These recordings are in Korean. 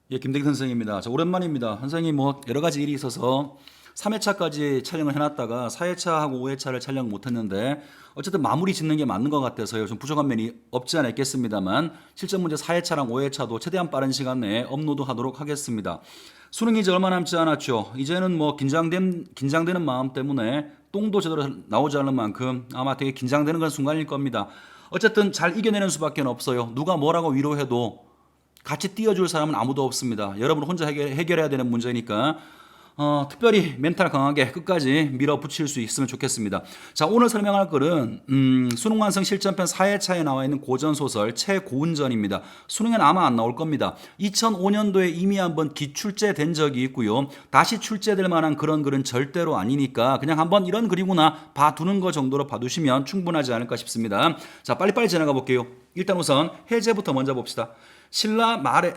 예, 김대기 선생입니다. 자, 오랜만입니다. 선생님 뭐 여러 가지 일이 있어서 3회차까지 촬영을 해놨다가 4회차하고 5회차를 촬영 못했는데 어쨌든 마무리 짓는 게 맞는 것 같아서요. 좀 부족한 면이 없지 않아 있겠습니다만 실전 문제 4회차랑 5회차도 최대한 빠른 시간 내에 업로드하도록 하겠습니다. 수능이 이제 얼마 남지 않았죠. 이제는 뭐 긴장되는 마음 때문에 똥도 제대로 나오지 않을 만큼 아마 되게 긴장되는 그런 순간일 겁니다. 어쨌든 잘 이겨내는 수밖에 없어요. 누가 뭐라고 위로해도 같이 띄워줄 사람은 아무도 없습니다. 여러분 혼자 해결해야 되는 문제니까 특별히 멘탈 강하게 끝까지 밀어붙일 수 있으면 좋겠습니다. 자, 오늘 설명할 글은 수능 완성 실전편 4회차에 나와 있는 고전소설 최고운전입니다. 수능엔 아마 안 나올 겁니다. 2005년도에 이미 한번 기출제된 적이 있고요. 다시 출제될 만한 그런 글은 절대로 아니니까 그냥 한번 이런 글이구나 봐두는 거 정도로 봐두시면 충분하지 않을까 싶습니다. 자, 빨리빨리 지나가 볼게요. 일단 우선 해제부터 먼저 봅시다. 신라 말의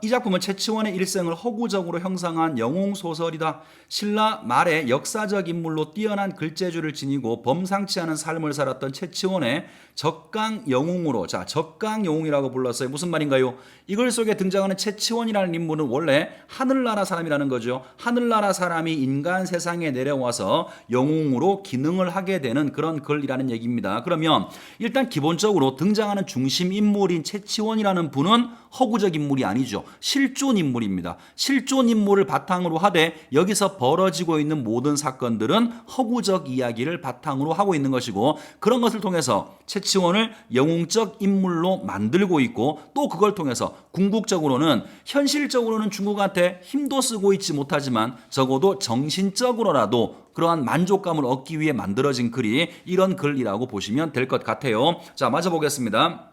이 작품은 최치원의 일생을 허구적으로 형상한 영웅소설이다. 신라 말의 역사적 인물로 뛰어난 글재주를 지니고 범상치 않은 삶을 살았던 최치원의 적강 영웅으로, 자, 적강 영웅이라고 불렀어요. 무슨 말인가요? 이 글 속에 등장하는 최치원이라는 인물은 원래 하늘나라 사람이라는 거죠. 하늘나라 사람이 인간 세상에 내려와서 영웅으로 기능을 하게 되는 그런 글이라는 얘기입니다. 그러면 일단 기본적으로 등장하는 중심 인물인 최치원이라는 분은 허구적 인물이 아니죠. 실존 인물입니다. 실존 인물을 바탕으로 하되 여기서 벌어지고 있는 모든 사건들은 허구적 이야기를 바탕으로 하고 있는 것이고, 그런 것을 통해서 최치원을 영웅적 인물로 만들고 있고, 또 그걸 통해서 궁극적으로는 현실적으로는 중국한테 힘도 쓰고 있지 못하지만 적어도 정신적으로라도 그러한 만족감을 얻기 위해 만들어진 글이 이런 글이라고 보시면 될 것 같아요. 자, 마저 보겠습니다.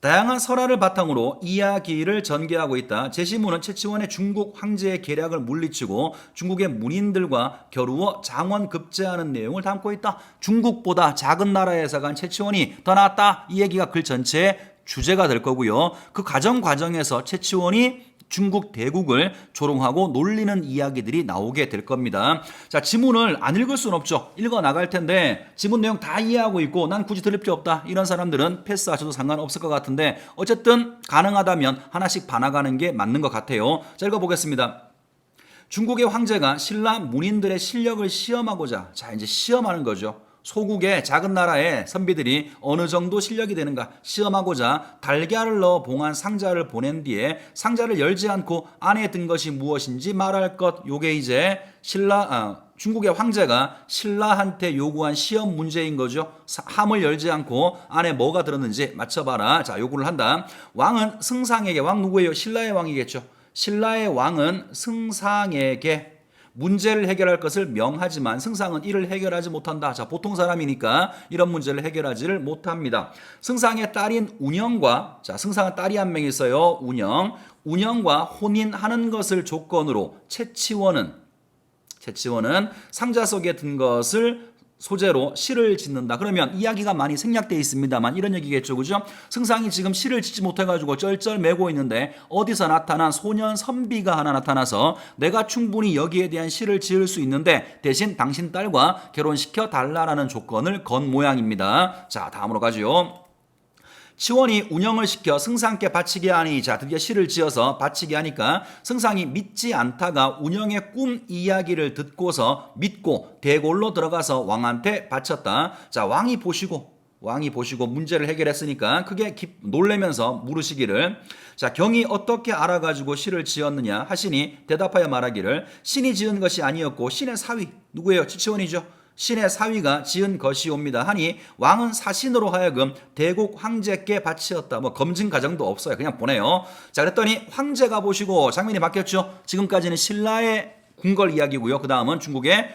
다양한 설화를 바탕으로 이야기를 전개하고 있다. 제시문은 최치원의 중국 황제의 계략을 물리치고 중국의 문인들과 겨루어 장원급제하는 내용을 담고 있다. 중국보다 작은 나라에서 간 최치원이 더 낫다. 이 얘기가 글 전체의 주제가 될 거고요. 그 과정에서 최치원이 중국 대국을 조롱하고 놀리는 이야기들이 나오게 될 겁니다. 자, 지문을 안 읽을 수는 없죠. 읽어 나갈 텐데 지문 내용 다 이해하고 있고 난 굳이 들을 필요 없다, 이런 사람들은 패스하셔도 상관없을 것 같은데 어쨌든 가능하다면 하나씩 봐나가는 게 맞는 것 같아요. 자, 읽어보겠습니다. 중국의 황제가 신라 문인들의 실력을 시험하고자, 자, 이제 시험하는 거죠. 소국의 작은 나라의 선비들이 어느 정도 실력이 되는가 시험하고자 달걀을 넣어 봉한 상자를 보낸 뒤에 상자를 열지 않고 안에 든 것이 무엇인지 말할 것. 요게 이제 중국의 황제가 신라한테 요구한 시험 문제인 거죠. 함을 열지 않고 안에 뭐가 들었는지 맞춰봐라. 자, 요구를 한다. 왕은 승상에게, 왕 누구예요? 신라의 왕이겠죠. 신라의 왕은 승상에게 문제를 해결할 것을 명하지만 승상은 이를 해결하지 못한다. 자, 보통 사람이니까 이런 문제를 해결하지를 못합니다. 승상의 딸인 운영과, 자, 승상은 딸이 한 명 있어요. 운영과 혼인하는 것을 조건으로 최치원은 상자 속에 든 것을 소재로 시를 짓는다. 그러면 이야기가 많이 생략되어 있습니다만 이런 얘기겠죠, 그죠? 승상이 지금 시를 짓지 못해가지고 쩔쩔매고 있는데 어디서 나타난 소년 선비가 하나 나타나서 내가 충분히 여기에 대한 시를 지을 수 있는데 대신 당신 딸과 결혼시켜 달라라는 조건을 건 모양입니다. 자, 다음으로 가죠. 치원이 운영을 시켜 승상께 바치게 하니, 자, 드디어 시를 지어서 바치게 하니까 승상이 믿지 않다가 운영의 꿈 이야기를 듣고서 믿고 대궐로 들어가서 왕한테 바쳤다. 자, 왕이 보시고 문제를 해결했으니까 크게 놀래면서 물으시기를, 자, 경이 어떻게 알아가지고 시를 지었느냐 하시니 대답하여 말하기를 신이 지은 것이 아니었고 신의 사위, 누구예요? 치치원이죠. 신의 사위가 지은 것이옵니다 하니 왕은 사신으로 하여금 대국 황제께 바치었다. 뭐 검증 과정도 없어요. 그냥 보내요. 자, 그랬더니 황제가 보시고, 장면이 바뀌었죠. 지금까지는 신라의 궁궐 이야기고요. 그 다음은 중국의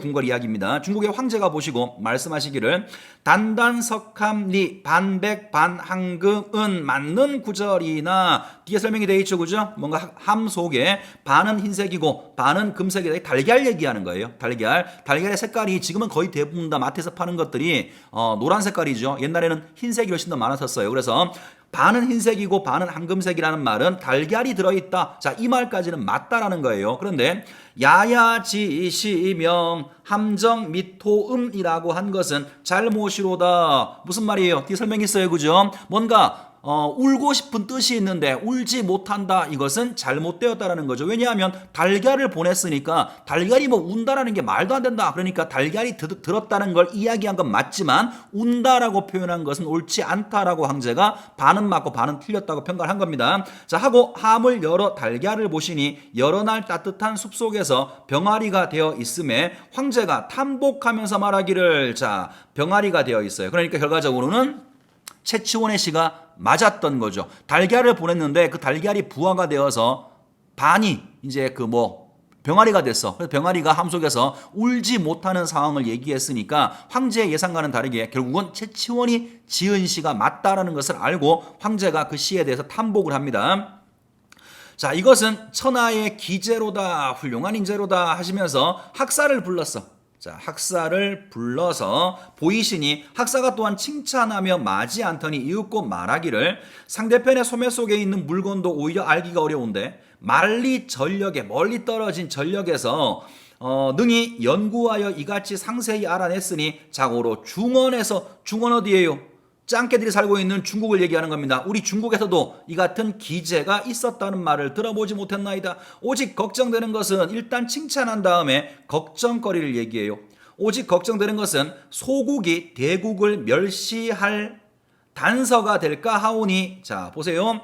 궁궐 이야기입니다. 중국의 황제가 보시고 말씀하시기를 단단석함리 반백 반항금은 맞는 구절이나, 뒤에 설명이 되어 있죠, 그죠? 뭔가 함 속에 반은 흰색이고 반은 금색이다. 달걀 얘기하는 거예요. 달걀의 색깔이 지금은 거의 대부분 다 마트에서 파는 것들이 노란 색깔이죠. 옛날에는 흰색이 훨씬 더 많았었어요. 그래서 반은 흰색이고 반은 황금색이라는 말은 달걀이 들어있다. 자, 이 말까지는 맞다라는 거예요. 그런데 야야지시명 함정 및 토음이라고 한 것은 잘못이로다. 무슨 말이에요? 뒤에 설명이 있어요, 그죠? 뭔가 울고 싶은 뜻이 있는데 울지 못한다. 이것은 잘못되었다라는 거죠. 왜냐하면 달걀을 보냈으니까 달걀이 뭐 운다라는 게 말도 안 된다. 그러니까 달걀이 들었다는 걸 이야기한 건 맞지만 운다라고 표현한 것은 옳지 않다라고 황제가 반은 맞고 반은 틀렸다고 평가를 한 겁니다. 자, 하고 함을 열어 달걀을 보시니 여러 날 따뜻한 숲속에서 병아리가 되어 있음에 황제가 탐복하면서 말하기를, 자, 병아리가 되어 있어요. 그러니까 결과적으로는 채치원의 시가 맞았던 거죠. 달걀을 보냈는데 그 달걀이 부화가 되어서 반이 이제 병아리가 됐어. 그래서 병아리가 함 속에서 울지 못하는 상황을 얘기했으니까 황제의 예상과는 다르게 결국은 채치원이 지은 시가 맞다라는 것을 알고 황제가 그 시에 대해서 탐복을 합니다. 자, 이것은 천하의 기재로다, 훌륭한 인재로다 하시면서 학사를 불렀어. 자, 학사를 불러서 보이시니 학사가 또한 칭찬하며 마지 않더니 이윽고 말하기를, 상대편의 소매 속에 있는 물건도 오히려 알기가 어려운데 멀리 떨어진 전력에서 능히 연구하여 이같이 상세히 알아냈으니 자고로 중원 어디예요? 짱깨들이 살고 있는 중국을 얘기하는 겁니다. 우리 중국에서도 이 같은 기재가 있었다는 말을 들어보지 못했나이다. 오직 걱정되는 것은, 일단 칭찬한 다음에 걱정거리를 얘기해요. 오직 걱정되는 것은 소국이 대국을 멸시할 단서가 될까 하오니, 자 보세요.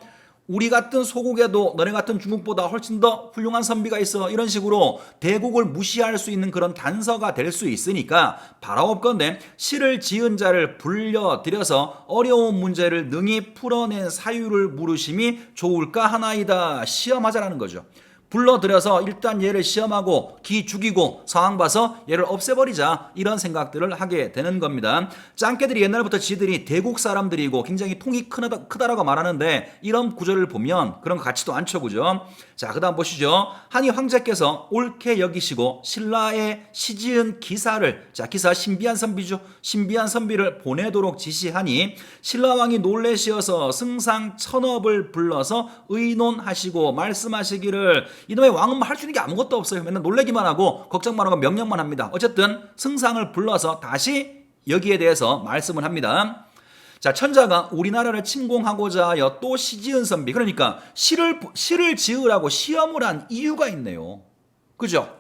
우리 같은 소국에도 너네 같은 중국보다 훨씬 더 훌륭한 선비가 있어. 이런 식으로 대국을 무시할 수 있는 그런 단서가 될 수 있으니까 바라옵건대 시를 지은 자를 불려들여서 어려운 문제를 능히 풀어낸 사유를 물으심이 좋을까 하나이다. 시험하자라는 거죠. 불러들여서 일단 얘를 시험하고 기 죽이고 상황 봐서 얘를 없애버리자, 이런 생각들을 하게 되는 겁니다. 짱깨들이 옛날부터 지들이 대국 사람들이고 굉장히 통이 크다라고 말하는데 이런 구절을 보면 그런 것 같지도 않죠, 그죠? 자, 그 다음 보시죠. 하니 황제께서 옳게 여기시고 신라의 시지은 기사를, 자, 기사 신비한 선비죠. 신비한 선비를 보내도록 지시하니 신라왕이 놀래시어서 승상 천업을 불러서 의논하시고 말씀하시기를, 이놈의 왕은 할 수 있는 게 아무것도 없어요. 맨날 놀래기만 하고 걱정만 하고 명령만 합니다. 어쨌든 승상을 불러서 다시 여기에 대해서 말씀을 합니다. 자, 천자가 우리나라를 침공하고자 하여 또 시지은 선비, 그러니까 시를 지으라고 시험을 한 이유가 있네요. 그죠?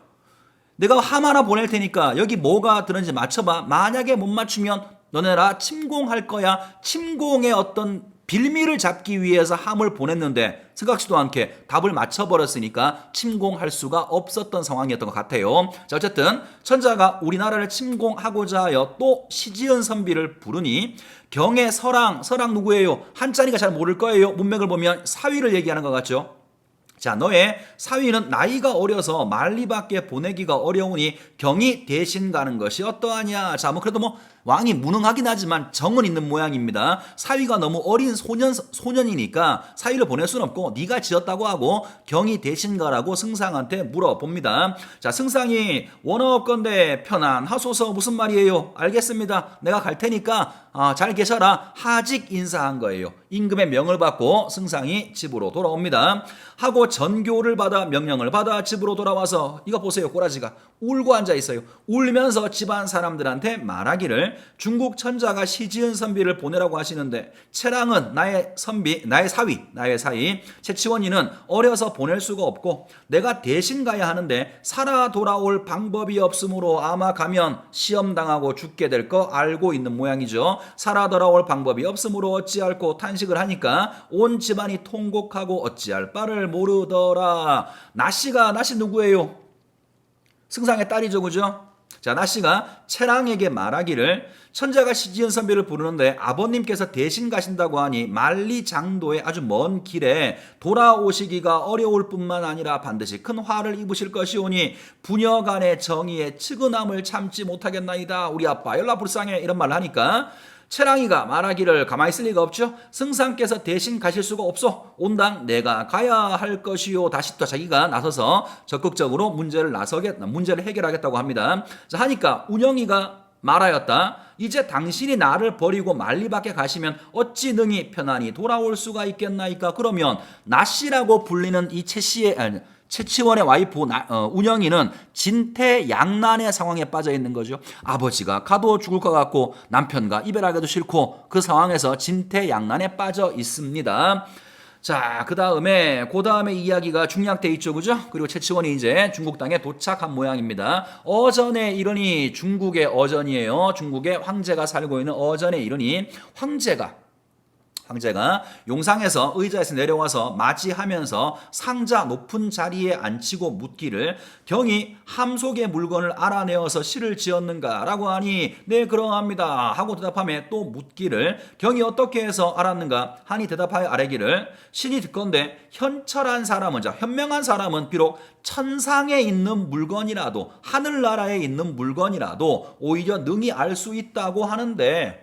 내가 함 하나 보낼 테니까 여기 뭐가 들었는지 맞춰봐. 만약에 못 맞추면 너네라 침공할 거야. 침공의 어떤 빌미를 잡기 위해서 함을 보냈는데 생각지도 않게 답을 맞춰버렸으니까 침공할 수가 없었던 상황이었던 것 같아요. 자, 어쨌든 천자가 우리나라를 침공하고자 하여 또 시지은 선비를 부르니 경의 서랑 누구예요? 한자리가 잘 모를 거예요. 문맥을 보면 사위를 얘기하는 것 같죠. 자, 너의 사위는 나이가 어려서 만리밖에 보내기가 어려우니 경이 대신 가는 것이 어떠하냐. 자, 그래도 왕이 무능하긴 하지만 정은 있는 모양입니다. 사위가 너무 어린 소년이니까 사위를 보낼 수는 없고 네가 지었다고 하고 경이 대신 가라고 승상한테 물어봅니다. 자, 승상이 원하옵건대 편안하소서. 무슨 말이에요? 알겠습니다. 내가 갈 테니까 잘 계셔라 하직 인사한 거예요. 임금의 명을 받고 승상이 집으로 돌아옵니다. 하고 전교를 받아 명령을 받아 집으로 돌아와서 이거 보세요. 꼬라지가 울고 앉아 있어요. 울면서 집안 사람들한테 말하기를, 중국 천자가 시지은 선비를 보내라고 하시는데 채랑은 나의 사위 채치원이는 어려서 보낼 수가 없고 내가 대신 가야 하는데 살아 돌아올 방법이 없으므로 아마 가면 시험당하고 죽게 될 거 알고 있는 모양이죠. 살아 돌아올 방법이 없으므로 어찌할꼬 탄식을 하니까 온 집안이 통곡하고 어찌할 바를 모르더라. 나씨 누구예요? 승상의 딸이죠, 그죠? 자, 나씨가 채랑에게 말하기를, 천자가 시지은 선비를 부르는데 아버님께서 대신 가신다고 하니 만리장도의 아주 먼 길에 돌아오시기가 어려울 뿐만 아니라 반드시 큰 화를 입으실 것이오니 부녀 간의 정의에 측은함을 참지 못하겠나이다. 우리 아빠 열나불쌍해. 이런 말을 하니까 채랑이가 말하기를, 가만히 있을 리가 없죠. 승상께서 대신 가실 수가 없어. 온당 내가 가야 할 것이요. 다시 또 자기가 나서서 적극적으로 문제를 해결하겠다고 합니다. 자, 하니까 운영이가 말하였다. 이제 당신이 나를 버리고 만리밖에 가시면 어찌 능히 편안히 돌아올 수가 있겠나이까. 그러면 나씨라고 불리는 이 채치원의 와이프 운영이는 진퇴양난의 상황에 빠져 있는 거죠. 아버지가 가도 죽을 것 같고 남편과 이별하기도 싫고 그 상황에서 진퇴양난에 빠져 있습니다. 자, 그 다음에 이야기가 중략돼 있죠, 그죠? 그리고 채치원이 이제 중국 땅에 도착한 모양입니다. 어전에 이르니 중국의 어전이에요. 중국의 황제가 살고 있는 어전에 이르니 황제가 용상에서 의자에서 내려와서 맞이하면서 상자 높은 자리에 앉히고 묻기를 경이 함 속의 물건을 알아내어서 시를 지었는가 라고 하니 네 그러합니다 하고 대답하며 또 묻기를 경이 어떻게 해서 알았는가 하니 대답하여 아뢰기를 신이 듣건대 현명한 사람은 비록 천상에 있는 물건이라도 하늘나라에 있는 물건이라도 오히려 능히 알 수 있다고 하는데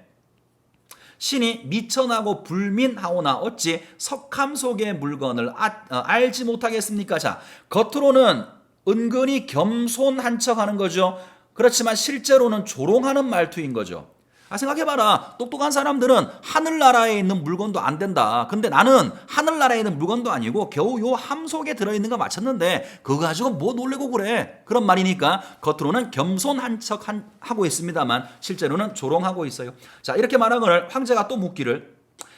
신이 미천하고 불민하오나 어찌 석함 속의 물건을 알지 못하겠습니까? 자, 겉으로는 은근히 겸손한 척하는 거죠. 그렇지만 실제로는 조롱하는 말투인 거죠. 생각해봐라. 똑똑한 사람들은 하늘나라에 있는 물건도 안 된다. 근데 나는 하늘나라에 있는 물건도 아니고 겨우 요 함 속에 들어있는 거 맞췄는데 그거 가지고 뭐 놀래고 그래. 그런 말이니까 겉으로는 겸손한 척 하고 있습니다만 실제로는 조롱하고 있어요. 자, 이렇게 말한 걸 황제가 또 묻기를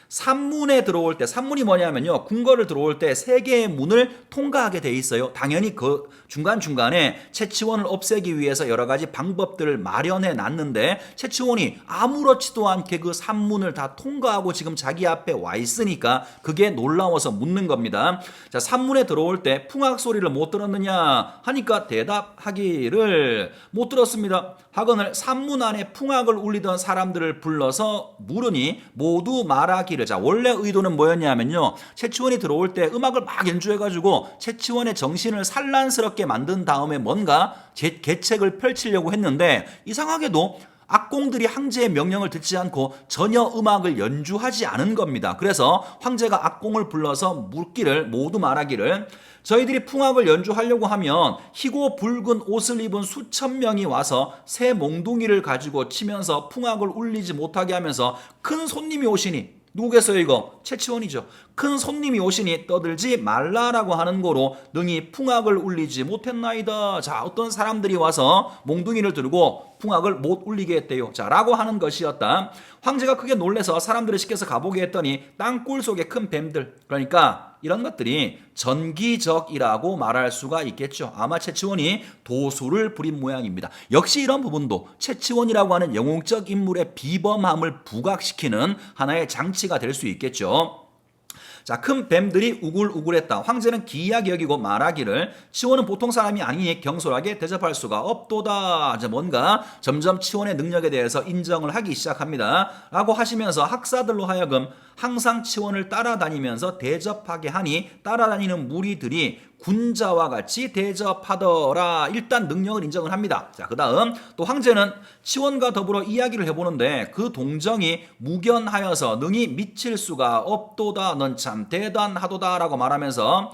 산문에 들어올 때, 산문이 뭐냐면요, 궁궐을 들어올 때 세 개의 문을 통과하게 돼 있어요. 당연히 그 중간중간에 채치원을 없애기 위해서 여러 가지 방법들을 마련해 놨는데 채치원이 아무렇지도 않게 그 산문을 다 통과하고 지금 자기 앞에 와 있으니까 그게 놀라워서 묻는 겁니다. 자, 산문에 들어올 때 풍악 소리를 못 들었느냐 하니까 대답하기를 못 들었습니다. 하거늘 산문 안에 풍악을 울리던 사람들을 불러서 물으니 모두 말하기를. 자, 원래 의도는 뭐였냐면요, 채치원이 들어올 때 음악을 막 연주해가지고 채치원의 정신을 산란스럽게 만든 다음에 뭔가 계책을 펼치려고 했는데 이상하게도 악공들이 황제의 명령을 듣지 않고 전혀 음악을 연주하지 않은 겁니다. 그래서 황제가 악공을 불러서 묻기를, 모두 말하기를 저희들이 풍악을 연주하려고 하면 희고 붉은 옷을 입은 수천 명이 와서 새 몽둥이를 가지고 치면서 풍악을 울리지 못하게 하면서 큰 손님이 오시니, 누구겠어요 이거? 채치원이죠. 큰 손님이 오시니 떠들지 말라라고 하는 거로 능히 풍악을 울리지 못했나이다. 자, 어떤 사람들이 와서 몽둥이를 들고 풍악을 못 울리게 했대요. 자, 라고 하는 것이었다. 황제가 크게 놀래서 사람들을 시켜서 가보게 했더니 땅굴 속에 큰 뱀들, 그러니까 이런 것들이 전기적이라고 말할 수가 있겠죠. 아마 채치원이 도수를 부린 모양입니다. 역시 이런 부분도 채치원이라고 하는 영웅적 인물의 비범함을 부각시키는 하나의 장치가 될 수 있겠죠. 자, 큰 뱀들이 우글우글했다. 황제는 기이하게 여기고 말하기를 치원은 보통 사람이 아니니 경솔하게 대접할 수가 없도다. 이제 뭔가 점점 치원의 능력에 대해서 인정을 하기 시작합니다. 라고 하시면서 학사들로 하여금 항상 치원을 따라다니면서 대접하게 하니 따라다니는 무리들이 군자와 같이 대접하더라. 일단 능력을 인정을 합니다. 자, 그 다음 또 황제는 치원과 더불어 이야기를 해보는데 그 동정이 무견하여서 능히 미칠 수가 없도다. 넌 참 대단하도다 라고 말하면서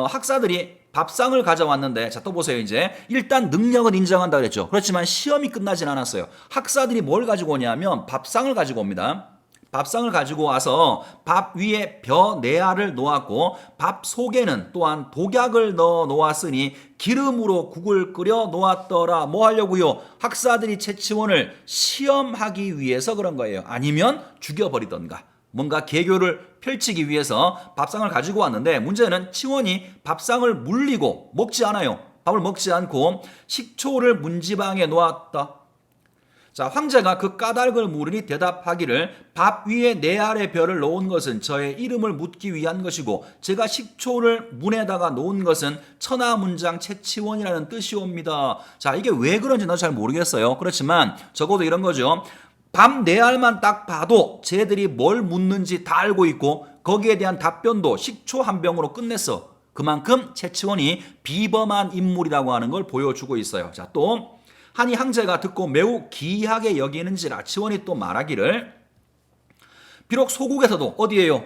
학사들이 밥상을 가져왔는데, 자, 또 보세요. 이제 일단 능력은 인정한다 그랬죠. 그렇지만 시험이 끝나진 않았어요. 학사들이 뭘 가지고 오냐면 밥상을 가지고 옵니다. 밥상을 가지고 와서 밥 위에 벼 4알을 놓았고 밥 속에는 또한 독약을 넣어 놓았으니 기름으로 국을 끓여 놓았더라. 뭐 하려고요? 학사들이 채치원을 시험하기 위해서 그런 거예요. 아니면 죽여버리던가 뭔가 계교를 펼치기 위해서 밥상을 가지고 왔는데 문제는 치원이 밥상을 물리고 먹지 않아요. 밥을 먹지 않고 식초를 문지방에 놓았다. 자, 황제가 그 까닭을 물으니 대답하기를 밥 위에 4알의 벼를 놓은 것은 저의 이름을 묻기 위한 것이고 제가 식초를 문에다가 놓은 것은 천하문장 채치원이라는 뜻이옵니다. 자, 이게 왜 그런지 나도 잘 모르겠어요. 그렇지만 적어도 이런 거죠. 밥 4알만 딱 봐도 쟤들이 뭘 묻는지 다 알고 있고 거기에 대한 답변도 식초 한 병으로 끝냈어. 그만큼 채치원이 비범한 인물이라고 하는 걸 보여주고 있어요. 자, 또 하니 황제가 듣고 매우 기이하게 여기는지라 치원이 또 말하기를 비록 소국에서도 어디에요?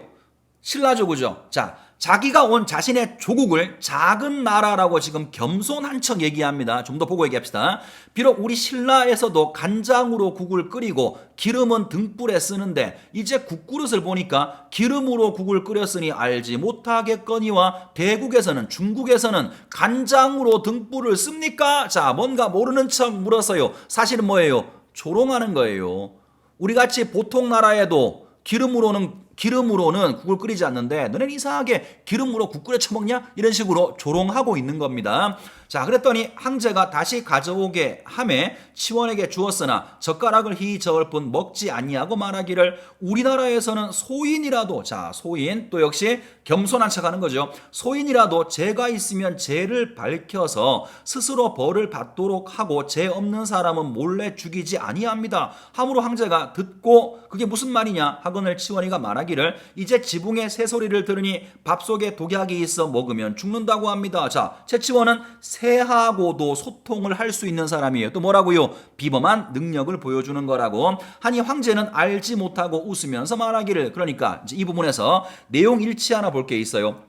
신라죠, 그죠? 자, 자기가 온 자신의 조국을 작은 나라라고 지금 겸손한 척 얘기합니다. 좀 더 보고 얘기합시다. 비록 우리 신라에서도 간장으로 국을 끓이고 기름은 등불에 쓰는데 이제 국그릇을 보니까 기름으로 국을 끓였으니 알지 못하겠거니와 대국에서는 중국에서는 간장으로 등불을 씁니까? 자, 뭔가 모르는 척 물었어요. 사실은 뭐예요? 조롱하는 거예요. 우리같이 보통 나라에도 기름으로는 국을 끓이지 않는데 너네는 이상하게 기름으로 국 끓여 처먹냐? 이런 식으로 조롱하고 있는 겁니다. 자, 그랬더니 황제가 다시 가져오게 하매 치원에게 주었으나 젓가락을 히 저을 뿐 먹지 아니하고 말하기를 우리나라에서는 소인이라도, 자, 소인 또 역시 겸손한 척하는 거죠. 소인이라도 죄가 있으면 죄를 밝혀서 스스로 벌을 받도록 하고 죄 없는 사람은 몰래 죽이지 아니합니다. 함으로 황제가 듣고 그게 무슨 말이냐 하거늘 치원이가 말하기를 이제 지붕의 새소리를 들으니 밥 속에 독약이 있어 먹으면 죽는다고 합니다. 자, 최치원은 새하고도 소통을 할 수 있는 사람이에요. 또 뭐라고요? 비범한 능력을 보여주는 거라고 하니 황제는 알지 못하고 웃으면서 말하기를, 그러니까 이제 이 부분에서 내용 일치 하나 볼 게 있어요.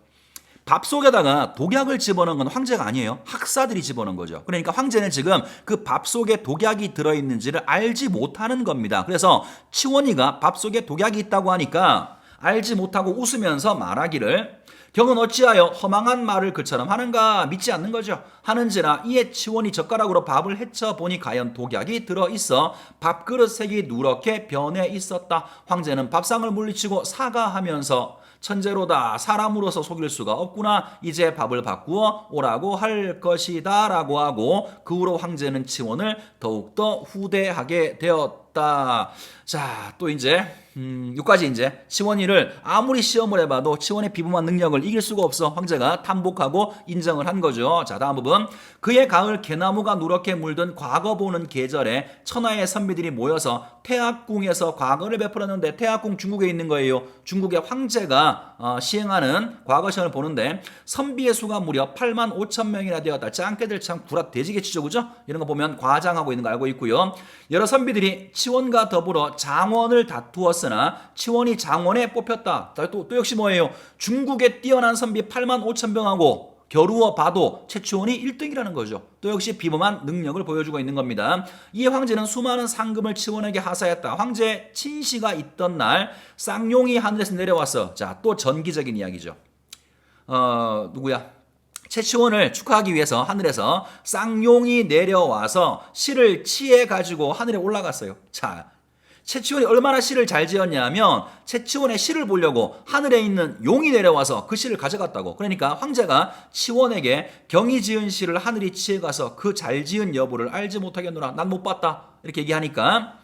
밥 속에다가 독약을 집어넣은 건 황제가 아니에요. 학사들이 집어넣은 거죠. 그러니까 황제는 지금 그 밥 속에 독약이 들어있는지를 알지 못하는 겁니다. 그래서 치원이가 밥 속에 독약이 있다고 하니까 알지 못하고 웃으면서 말하기를 경은 어찌하여 허망한 말을 그처럼 하는가 믿지 않는 거죠. 하는지라 이에 치원이 젓가락으로 밥을 헤쳐보니 과연 독약이 들어있어 밥그릇 색이 누렇게 변해 있었다. 황제는 밥상을 물리치고 사과하면서 천재로다. 사람으로서 속일 수가 없구나. 이제 밥을 바꾸어 오라고 할 것이다 라고 하고 그 후로 황제는 치원을 더욱더 후대하게 되었다. 자, 또 이제 여기까지 이제 치원이를 아무리 시험을 해봐도 치원의 비범한 능력을 이길 수가 없어 황제가 탐복하고 인정을 한 거죠. 자, 다음 부분. 그의 가을 개나무가 누렇게 물든 과거 보는 계절에 천하의 선비들이 모여서 태학궁에서 과거를 베풀었는데 태학궁 중국에 있는 거예요. 중국의 황제가 시행하는 과거 시험을 보는데 선비의 수가 무려 8만 5천 명이나 되었다. 짱깨들 참 구라 돼지게 치죠, 그죠? 이런 거 보면 과장하고 있는 거 알고 있고요. 여러 선비들이 치원과 더불어 장원을 다투었으나 치원이 장원에 뽑혔다. 또 역시 뭐예요? 중국의 뛰어난 선비 8만 5천 명하고 겨루어 봐도 최치원이 1등이라는 거죠. 또 역시 비범한 능력을 보여주고 있는 겁니다. 이에 황제는 수많은 상금을 치원에게 하사했다. 황제 친시가 있던 날 쌍용이 하늘에서 내려왔어. 자, 또 전기적인 이야기죠. 누구야? 최치원을 축하하기 위해서 하늘에서 쌍용이 내려와서 실을 치해 가지고 하늘에 올라갔어요. 자, 최치원이 얼마나 실을 잘 지었냐면 최치원의 실을 보려고 하늘에 있는 용이 내려와서 그 실을 가져갔다고. 그러니까 황제가 치원에게 경이 지은 실을 하늘이 치해 가서 그 잘 지은 여부를 알지 못하겠노라. 난 못 봤다. 이렇게 얘기하니까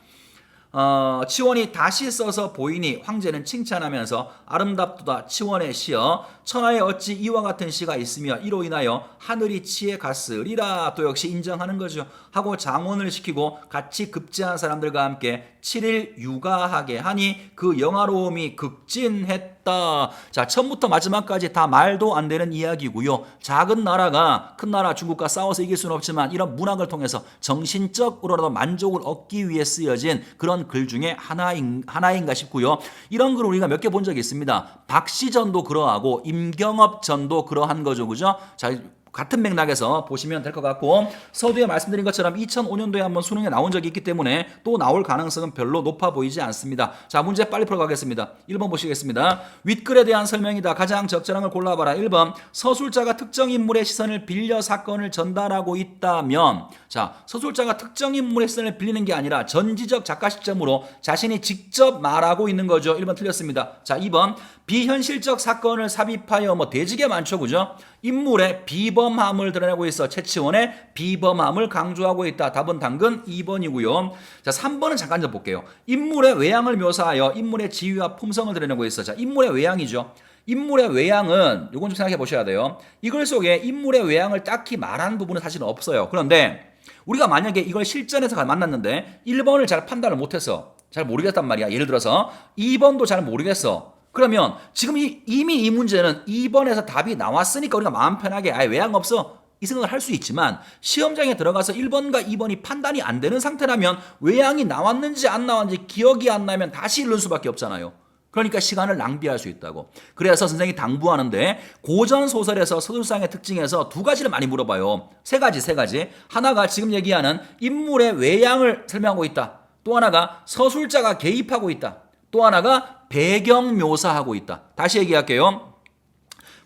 치원이 다시 써서 보이니 황제는 칭찬하면서 아름답도다 치원의 시여 천하에 어찌 이와 같은 시가 있으며 이로 인하여 하늘이 치에 갔으리라. 또 역시 인정하는 거죠. 하고 장원을 시키고 같이 급제한 사람들과 함께 7일 육아하게 하니 그 영화로움이 극진했다. 자, 처음부터 마지막까지 다 말도 안 되는 이야기고요. 작은 나라가 큰 나라 중국과 싸워서 이길 수는 없지만 이런 문학을 통해서 정신적으로라도 만족을 얻기 위해 쓰여진 그런 글 중에 하나인가 싶고요. 이런 글 우리가 몇 개 본 적이 있습니다. 박시전도 그러하고 임경업전도 그러한 거죠, 그죠? 자, 같은 맥락에서 보시면 될 것 같고 서두에 말씀드린 것처럼 2005년도에 한번 수능에 나온 적이 있기 때문에 또 나올 가능성은 별로 높아 보이지 않습니다. 자, 문제 빨리 풀어가겠습니다. 1번 보시겠습니다. 윗글에 대한 설명이다. 가장 적절한 걸 골라봐라. 1번 서술자가 특정 인물의 시선을 빌려 사건을 전달하고 있다면, 자, 서술자가 특정 인물의 시선을 빌리는 게 아니라 전지적 작가 시점으로 자신이 직접 말하고 있는 거죠. 1번 틀렸습니다. 자, 2번 비현실적 사건을 삽입하여 대지게 많죠, 그죠? 인물의 비범함을 드러내고 있어. 최치원의 비범함을 강조하고 있다. 답은 당근 2번이고요. 자, 3번은 잠깐 좀 볼게요. 인물의 외양을 묘사하여 인물의 지위와 품성을 드러내고 있어. 자, 인물의 외양이죠. 인물의 외양은 요건 좀 생각해 보셔야 돼요. 이 글 속에 인물의 외양을 딱히 말한 부분은 사실은 없어요. 그런데 우리가 만약에 이걸 실전에서 만났는데 1번을 잘 판단을 못해서 잘 모르겠단 말이야. 예를 들어서 2번도 잘 모르겠어. 그러면 지금 이미 이 문제는 2번에서 답이 나왔으니까 우리가 마음 편하게 아예 외양 없어 이 생각을 할 수 있지만 시험장에 들어가서 1번과 2번이 판단이 안 되는 상태라면 외양이 나왔는지 안 나왔는지 기억이 안 나면 다시 읽는 수밖에 없잖아요. 그러니까 시간을 낭비할 수 있다고. 그래서 선생님이 당부하는데 고전 소설에서 서술상의 특징에서 두 가지를 많이 물어봐요. 세 가지. 하나가 지금 얘기하는 인물의 외양을 설명하고 있다. 또 하나가 서술자가 개입하고 있다. 또 하나가 배경 묘사하고 있다. 다시 얘기할게요.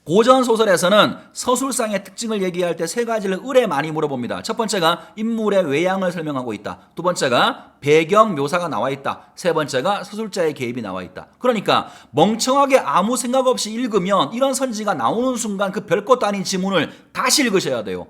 고전 소설에서는 서술상의 특징을 얘기할 때 세 가지를 을에 많이 물어봅니다. 첫 번째가 인물의 외양을 설명하고 있다. 두 번째가 배경 묘사가 나와 있다. 세 번째가 서술자의 개입이 나와 있다. 그러니까 멍청하게 아무 생각 없이 읽으면 이런 선지가 나오는 순간 그 별것도 아닌 지문을 다시 읽으셔야 돼요.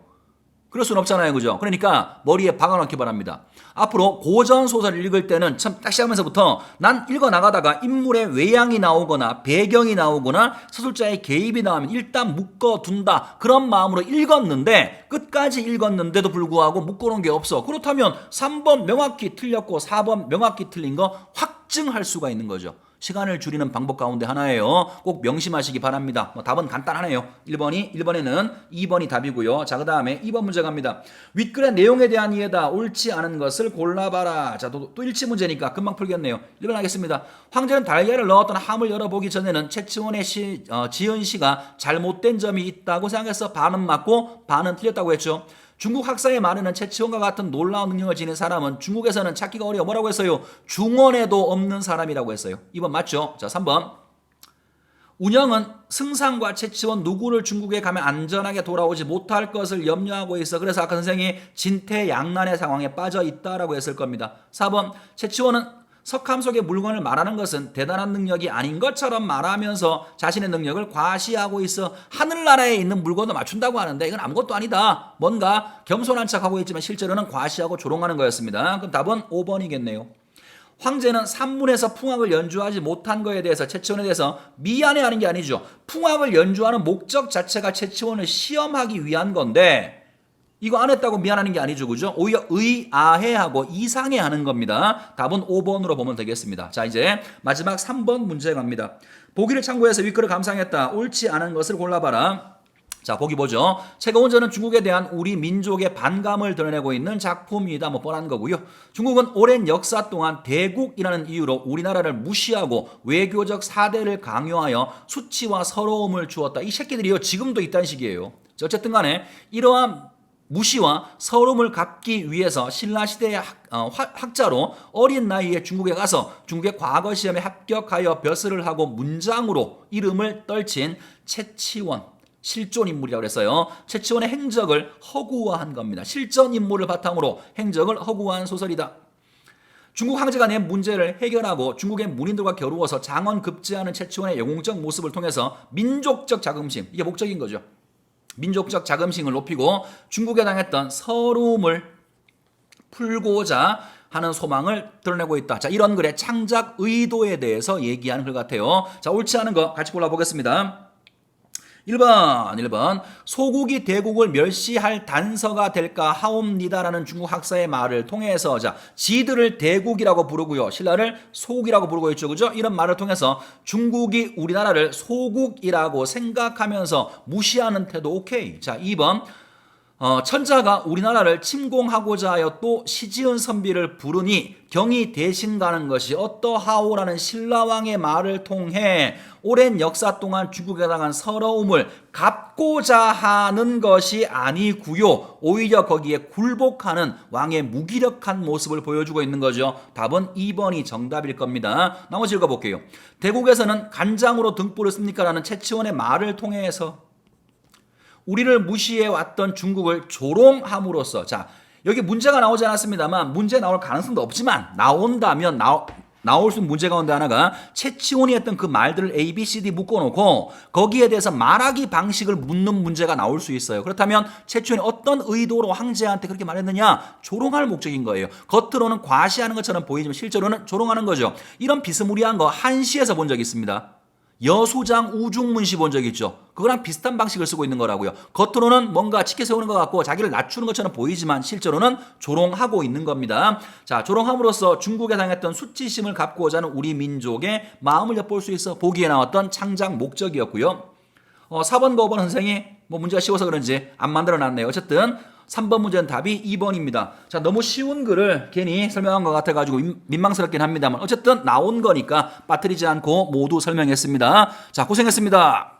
그럴 수는 없잖아요. 그죠? 그러니까 머리에 박아놓기 바랍니다. 앞으로 고전 소설을 읽을 때는 참 딱 시작하면서부터 난 읽어나가다가 인물의 외양이 나오거나 배경이 나오거나 서술자의 개입이 나오면 일단 묶어둔다. 그런 마음으로 읽었는데 끝까지 읽었는데도 불구하고 묶어놓은 게 없어. 그렇다면 3번 명확히 틀렸고 4번 명확히 틀린 거 확증할 수가 있는 거죠. 시간을 줄이는 방법 가운데 하나예요. 꼭 명심하시기 바랍니다. 답은 간단하네요. 1번에는 2번이 답이고요. 자, 그 다음에 2번 문제 갑니다. 윗글의 내용에 대한 이해다. 옳지 않은 것을 골라봐라. 자, 또 일치 문제니까 금방 풀겠네요. 1번 하겠습니다. 황제는 달걀을 넣었던 함을 열어보기 전에는 최치원의 지은 시가 잘못된 점이 있다고 생각해서 반은 맞고 반은 틀렸다고 했죠. 중국 학사의 말에는 최치원과 같은 놀라운 능력을 지닌 사람은 중국에서는 찾기가 어려워. 뭐라고 했어요? 중원에도 없는 사람이라고 했어요. 2번 맞죠? 자, 3번. 운영은 승상과 최치원 누구를 중국에 가면 안전하게 돌아오지 못할 것을 염려하고 있어. 그래서 아까 선생님이 진퇴양난의 상황에 빠져 있다라고 했을 겁니다. 4번. 최치원은 석함 속의 물건을 말하는 것은 대단한 능력이 아닌 것처럼 말하면서 자신의 능력을 과시하고 있어. 하늘나라에 있는 물건도 맞춘다고 하는데 이건 아무것도 아니다. 뭔가 겸손한 척하고 있지만 실제로는 과시하고 조롱하는 거였습니다. 그럼 답은 5번이겠네요. 황제는 산문에서 풍악을 연주하지 못한 거에 대해서 최치원에 대해서 미안해하는 게 아니죠. 풍악을 연주하는 목적 자체가 최치원을 시험하기 위한 건데 이거 안 했다고 미안하는 게 아니죠. 그죠? 오히려 의아해하고 이상해하는 겁니다. 답은 5번으로 보면 되겠습니다. 자, 이제 마지막 3번 문제 갑니다. 보기를 참고해서 윗글을 감상했다. 옳지 않은 것을 골라봐라. 자, 보기 보죠. 채거운전은 중국에 대한 우리 민족의 반감을 드러내고 있는 작품이다. 뭐 뻔한 거고요. 중국은 오랜 역사 동안 대국이라는 이유로 우리나라를 무시하고 외교적 사대를 강요하여 수치와 서러움을 주었다. 이 새끼들이요. 지금도 있다는 식이에요. 어쨌든 간에 이러한 무시와 서러움을 갚기 위해서 신라시대의 학자로 어린 나이에 중국에 가서 중국의 과거 시험에 합격하여 벼슬을 하고 문장으로 이름을 떨친 최치원, 실존 인물이라고 했어요. 최치원의 행적을 허구화한 겁니다. 실존 인물을 바탕으로 행적을 허구화한 소설이다. 중국 황제가 낸 문제를 해결하고 중국의 문인들과 겨루어서 장원급제하는 최치원의 영웅적 모습을 통해서 민족적 자긍심, 이게 목적인 거죠. 민족적 자긍심을 높이고 중국에 당했던 서러움을 풀고자 하는 소망을 드러내고 있다. 자, 이런 글의 창작 의도에 대해서 얘기하는 글 같아요. 자, 옳지 않은 거 같이 골라보겠습니다. 1번 소국이 대국을 멸시할 단서가 될까 하옵니다라는 중국 학사의 말을 통해서 자, 지들을 대국이라고 부르고요. 신라를 소국이라고 부르고 있죠. 그죠? 이런 말을 통해서 중국이 우리나라를 소국이라고 생각하면서 무시하는 태도 오케이. 자, 2번 천자가 우리나라를 침공하고자 하여 또 시지은 선비를 부르니 경이 대신 가는 것이 어떠하오라는 신라왕의 말을 통해 오랜 역사 동안 중국에 당한 서러움을 갚고자 하는 것이 아니고요. 오히려 거기에 굴복하는 왕의 무기력한 모습을 보여주고 있는 거죠. 답은 2번이 정답일 겁니다. 나머지 읽어볼게요. 대국에서는 간장으로 등불을 씁니까? 라는 최치원의 말을 통해서 우리를 무시해 왔던 중국을 조롱함으로써 자, 여기 문제가 나오지 않았습니다만 문제 나올 가능성도 없지만 나온다면 나올 수 있는 문제 가운데 하나가 최치원이 했던 그 말들을 A, B, C, D 묶어놓고 거기에 대해서 말하기 방식을 묻는 문제가 나올 수 있어요. 그렇다면 최치원이 어떤 의도로 황제한테 그렇게 말했느냐? 조롱할 목적인 거예요. 겉으로는 과시하는 것처럼 보이지만 실제로는 조롱하는 거죠. 이런 비스무리한 거 한시에서 본 적이 있습니다. 여수장 우중문시 본 적 있죠. 그거랑 비슷한 방식을 쓰고 있는 거라고요. 겉으로는 뭔가 치켜 세우는 것 같고 자기를 낮추는 것처럼 보이지만 실제로는 조롱하고 있는 겁니다. 자, 조롱함으로써 중국에 당했던 수치심을 갚고자 하는 우리 민족의 마음을 엿볼 수 있어 보기에 나왔던 창작 목적이었고요. 4번과 5번 선생이 뭐 문제가 쉬워서 그런지 안 만들어 놨네요. 어쨌든 3번 문제는 답이 2번입니다. 자, 너무 쉬운 글을 괜히 설명한 것 같아가지고 민망스럽긴 합니다만 어쨌든 나온 거니까 빠뜨리지 않고 모두 설명했습니다. 자, 고생했습니다.